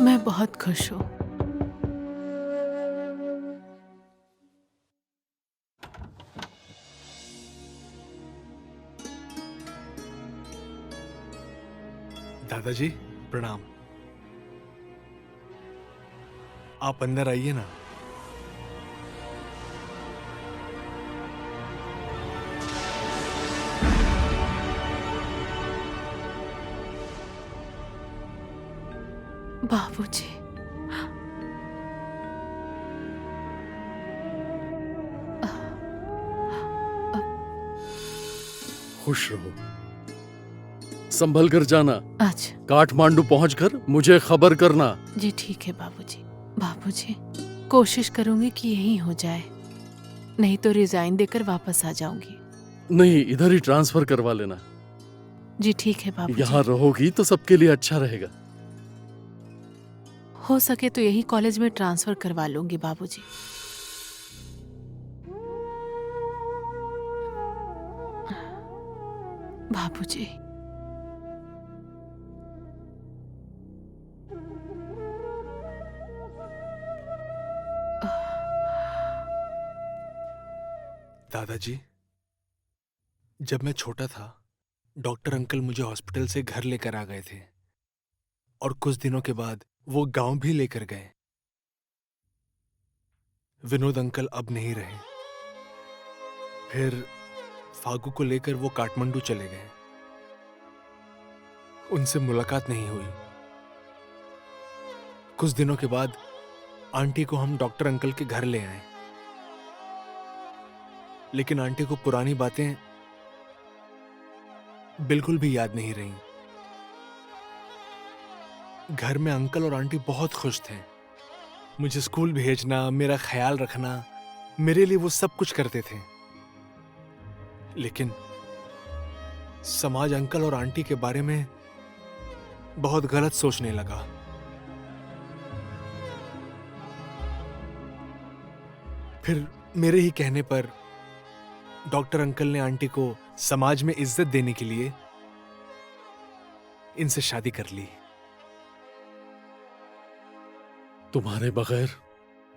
मैं बहुत खुश हूँ। दादाजी प्रणाम। आप अंदर आइए ना। बाबूजी, खुश रहो, संभल कर जाना। अच्छा काठमांडू पहुंचकर मुझे खबर करना। जी ठीक है बाबूजी। बाबूजी, कोशिश करूंगी कि यही हो जाए, नहीं तो रिजाइन देकर वापस आ जाऊंगी। नहीं, इधर ही ट्रांसफर करवा लेना। जी ठीक है बाबूजी। यहाँ रहोगी तो सबके लिए अच्छा रहेगा। हो सके तो यही कॉलेज में ट्रांसफर करवा लूंगी बाबूजी। बाबूजी, दादाजी, जब मैं छोटा था, डॉक्टर अंकल मुझे हॉस्पिटल से घर लेकर आ गए थे और कुछ दिनों के बाद वो गांव भी लेकर गए। विनोद अंकल अब नहीं रहे। फिर फागू को लेकर वो काठमांडू चले गए। उनसे मुलाकात नहीं हुई। कुछ दिनों के बाद आंटी को हम डॉक्टर अंकल के घर ले आए, लेकिन आंटी को पुरानी बातें बिल्कुल भी याद नहीं रही। घर में अंकल और आंटी बहुत खुश थे। मुझे स्कूल भेजना, मेरा ख्याल रखना, मेरे लिए वो सब कुछ करते थे। लेकिन समाज अंकल और आंटी के बारे में बहुत गलत सोचने लगा। फिर मेरे ही कहने पर डॉक्टर अंकल ने आंटी को समाज में इज्जत देने के लिए इनसे शादी कर ली। तुम्हारे बगैर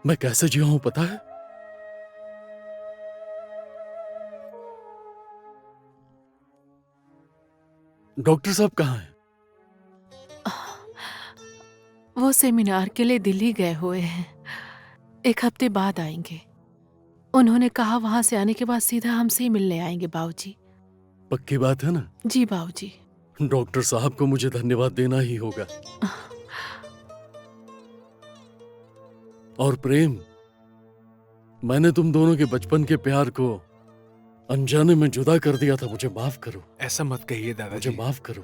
मैं कैसे जिया हूं पता है? डॉक्टर साहब कहाँ हैं? वो सेमिनार के लिए दिल्ली गए हुए हैं, 1 हफ्ते बाद आएंगे। उन्होंने कहा वहां से आने के बाद सीधा हमसे ही मिलने आएंगे बाबूजी। पक्की बात है ना? जी बाबूजी। डॉक्टर साहब को मुझे धन्यवाद देना ही होगा। और प्रेम, मैंने तुम दोनों के बचपन के प्यार को अनजाने में जुदा कर दिया था। मुझे माफ करो। ऐसा मत कहिए मुझे दादाजी। माफ करो।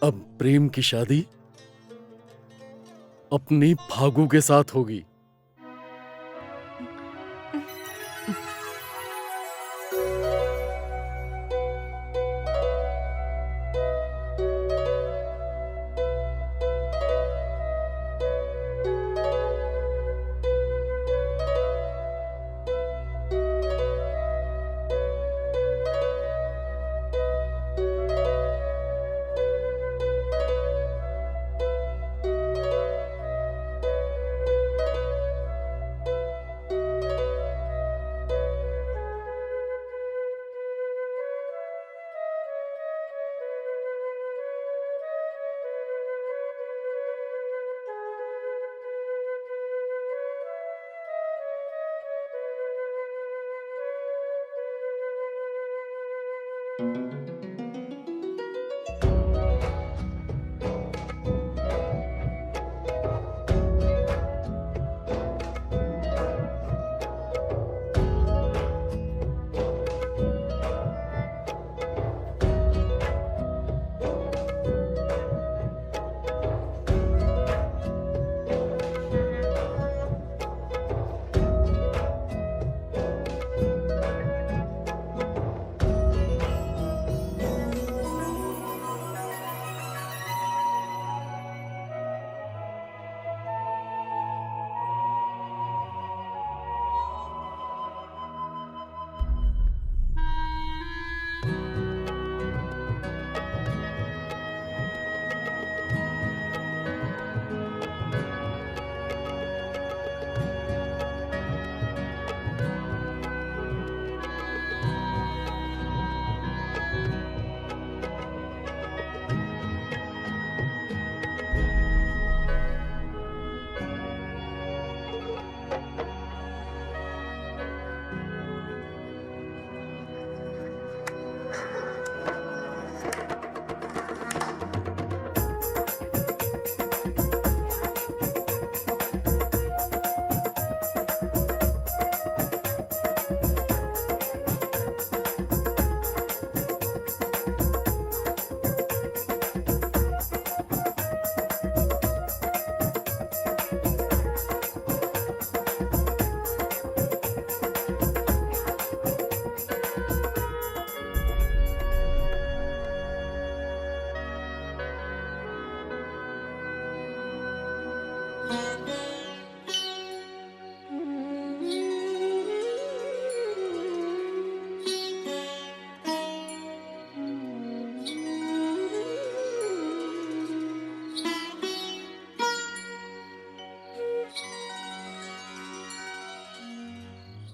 अब प्रेम की शादी अपनी फागू के साथ होगी।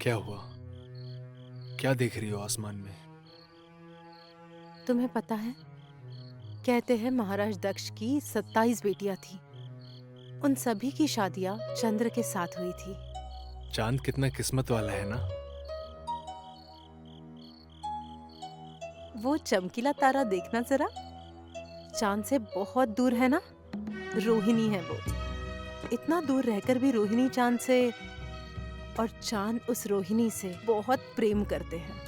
क्या हुआ? क्या देख रही हो आसमान में? तुम्हें पता है, कहते हैं महाराज दक्ष की 27 बेटियां थी। उन सभी की शादियां चंद्र के साथ हुई थी। चांद कितना किस्मत वाला है ना। वो चमकीला तारा देखना जरा, चांद से बहुत दूर है ना। रोहिणी है वो। इतना दूर रहकर भी रोहिणी चांद से और चांद उस रोहिणी से बहुत प्रेम करते हैं।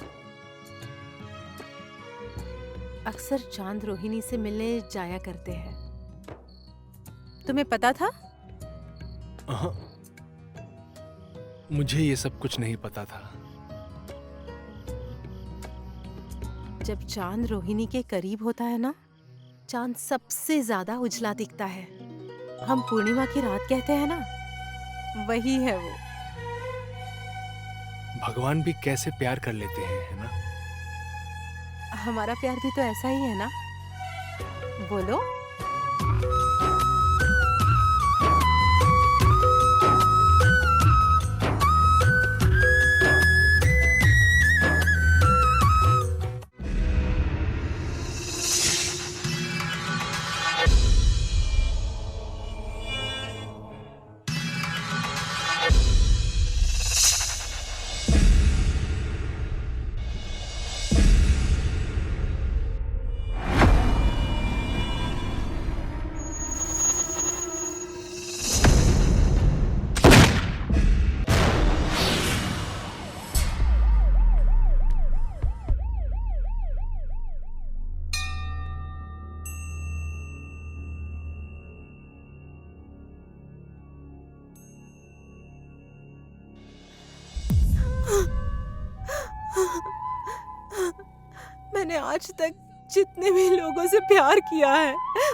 अक्सर चांद रोहिणी से मिलने जाया करते हैं। तुम्हें पता था? हाँ, मुझे ये सब कुछ नहीं पता था। जब चांद रोहिणी के करीब होता है ना, चांद सबसे ज्यादा उजला दिखता है। हम पूर्णिमा की रात कहते हैं ना, वही है वो। भगवान भी कैसे प्यार कर लेते हैं, है ना। हमारा प्यार भी तो ऐसा ही है ना। बोलो। मैंने आज तक जितने भी लोगों से प्यार किया है,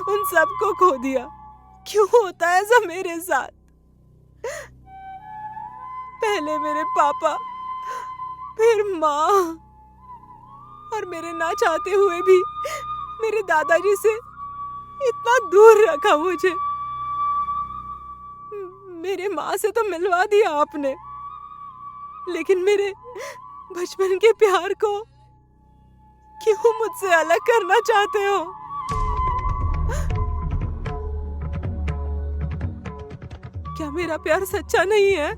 उन सबको खो दिया। क्यों होता है ऐसा मेरे साथ? पहले मेरे पापा, फिर माँ, और मेरे ना चाहते हुए भी मेरे दादाजी से इतना दूर रखा मुझे। मेरे माँ से तो मिलवा दिया आपने, लेकिन मेरे बचपन के प्यार को क्यों मुझसे अलग करना चाहते हो? क्या मेरा प्यार सच्चा नहीं है?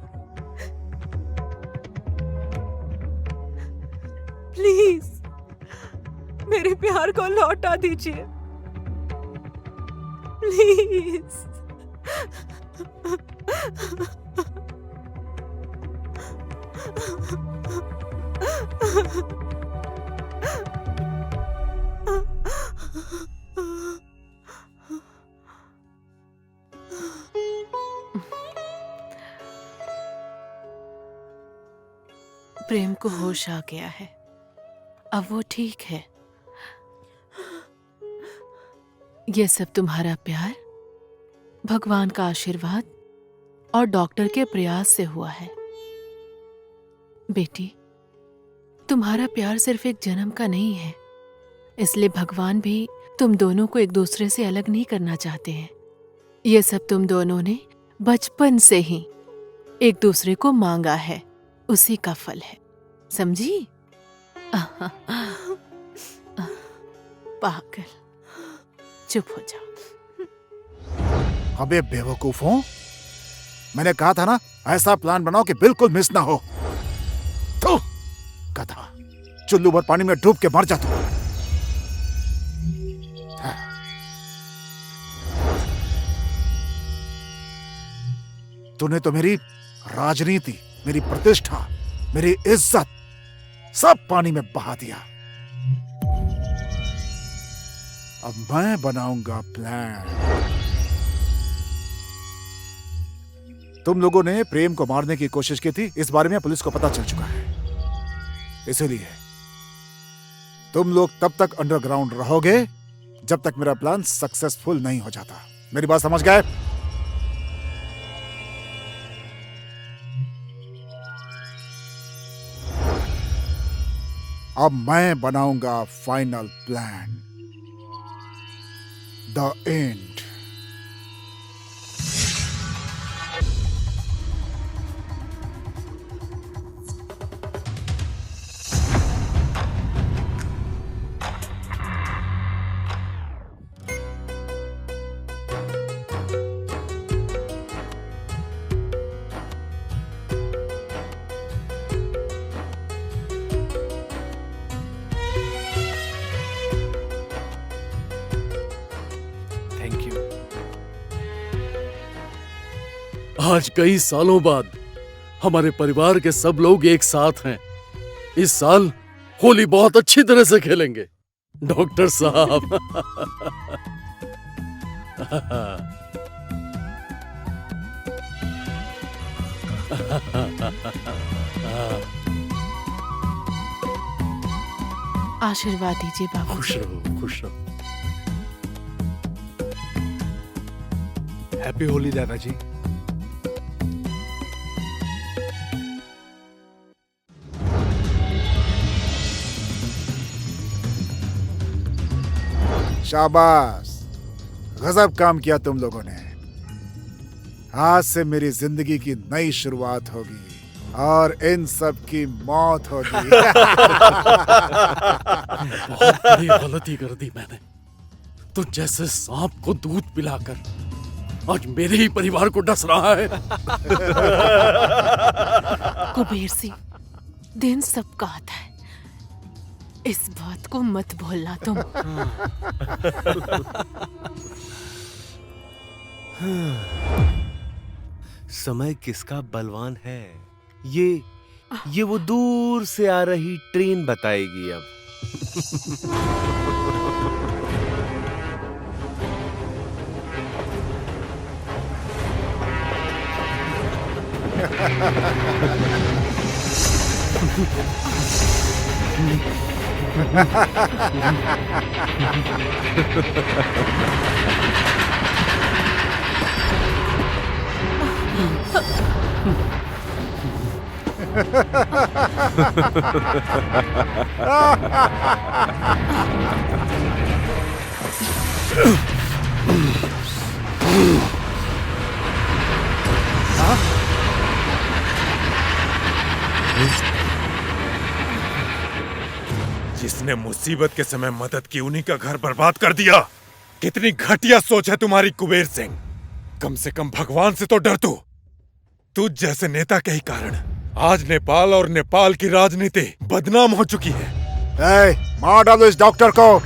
प्लीज मेरे प्यार को लौटा दीजिए, प्लीज। प्रेम को होश आ गया है, अब वो ठीक है। ये सब तुम्हारा प्यार, भगवान का आशीर्वाद और डॉक्टर के प्रयास से हुआ है। बेटी, तुम्हारा प्यार सिर्फ एक जन्म का नहीं है, इसलिए भगवान भी तुम दोनों को एक दूसरे से अलग नहीं करना चाहते हैं। ये सब तुम दोनों ने बचपन से ही एक दूसरे को मांगा है, उसी का फल है, समझी? पागल, चुप हो जाओ। अबे बेवकूफों, मैंने कहा था ना, ऐसा प्लान बनाओ कि बिल्कुल मिस ना हो। तो गधा, चुल्लू भर पानी में डूब के मर जा तू। तूने तो मेरी राजनीति, मेरी प्रतिष्ठा, मेरी इज्जत सब पानी में बहा दिया। अब मैं बनाऊंगा प्लान। तुम लोगों ने प्रेम को मारने की कोशिश की थी, इस बारे में पुलिस को पता चल चुका है। इसीलिए तुम लोग तब तक अंडरग्राउंड रहोगे जब तक मेरा प्लान सक्सेसफुल नहीं हो जाता। मेरी बात समझ गए? अब मैं बनाऊंगा final plan, the end. Thank you. आज कई सालों बाद हमारे परिवार के सब लोग एक साथ हैं। इस साल होली बहुत अच्छी तरह से खेलेंगे डॉक्टर साहब। आशीर्वाद दीजिए बाबू। खुश रहो, खुश रहो। हैप्पी होली दादाजी। शाबाश, गजब काम किया तुम लोगों ने। आज से मेरी जिंदगी की नई शुरुआत होगी और इन सब की मौत होगी। बहुत बड़ी गलती कर दी मैंने। तो जैसे सांप को दूध पिलाकर आज मेरे ही परिवार को डस रहा है। कुबेर सिंह, दिन सबका आता है, इस बात को मत भूलना तुम। समय किसका बलवान है, ये वो दूर से आ रही ट्रेन बताएगी अब। जिसने मुसीबत के समय मदद की उन्हीं का घर बर्बाद कर दिया। कितनी घटिया सोच है तुम्हारी कुबेर सिंह। कम से कम भगवान से तो डर तू जैसे नेता के ही कारण आज नेपाल और नेपाल की राजनीति बदनाम हो चुकी है। मार डालो इस डॉक्टर को।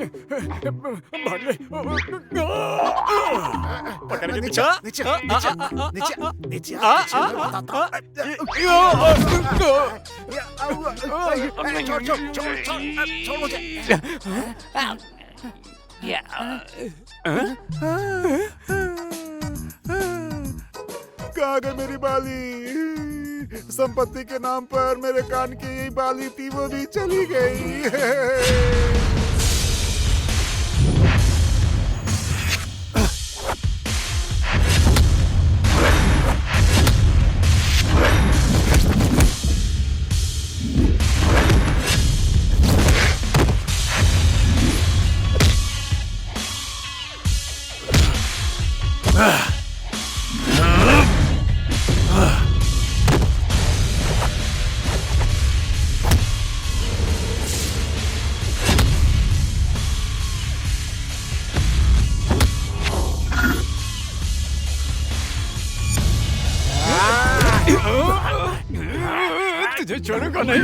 भाग ले। पकड़ के नीचे दिखा। नीचे नीचे नीचे नीचे बताता हूँ। छोड़ मुझे। कहाँ गई मेरी बाली? संपत्ति के नाम पर मेरे कान की यही बाली थी, वो भी चली गई। तुझे छोड़ूंगा नहीं।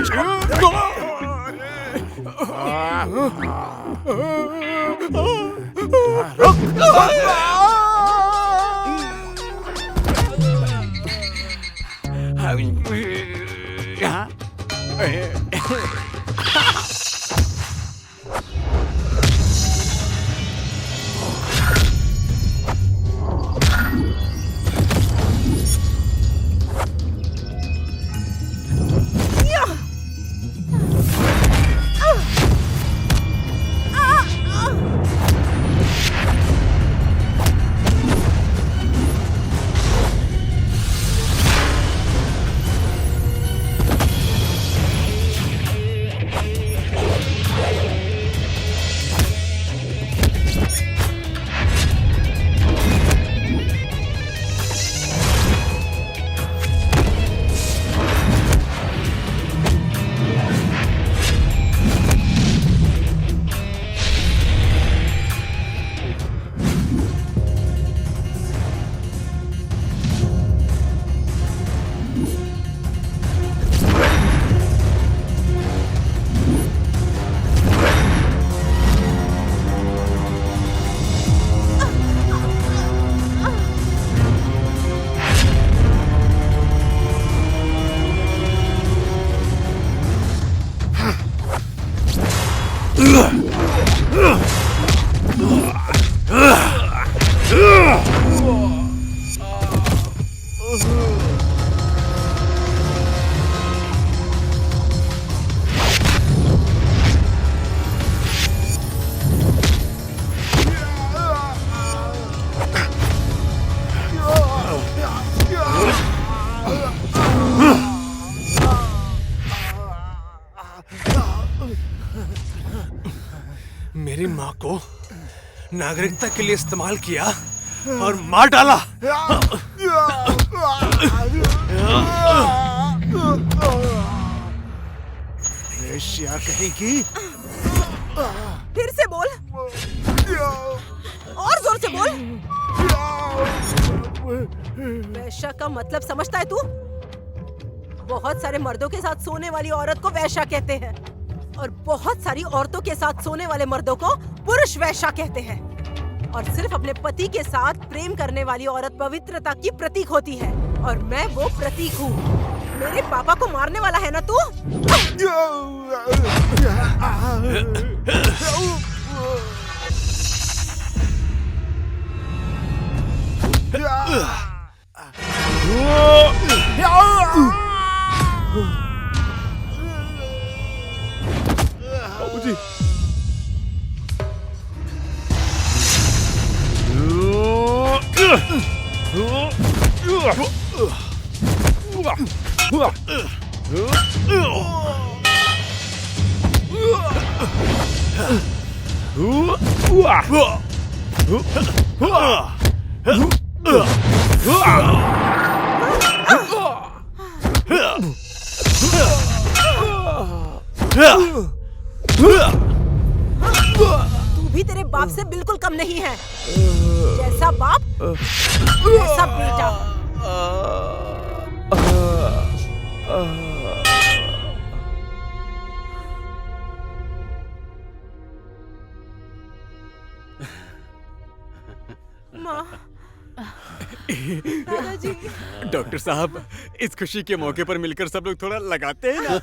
मेरी माँ को नागरिकता के लिए इस्तेमाल किया और मार डाला। वेश्या कहेगी। फिर से बोल, और जोर से बोल। वैश्या का मतलब समझता है तू? बहुत सारे मर्दों के साथ सोने वाली औरत को वैश्या कहते हैं और बहुत सारी औरतों के साथ सोने वाले मर्दों को पुरुष वैश्या कहते हैं। और सिर्फ अपने पति के साथ प्रेम करने वाली औरत पवित्रता की प्रतीक होती है और मैं वो प्रतीक हूँ। मेरे पापा को मारने वाला है ना तू? बाबूजी। तू भी तेरे बाप से बिल्कुल कम नहीं है। जैसा बाप वैसा बेटा। माँ, दादाजी। डॉक्टर साहब, इस खुशी के मौके पर मिलकर सब लोग थोड़ा लगाते हैं ना।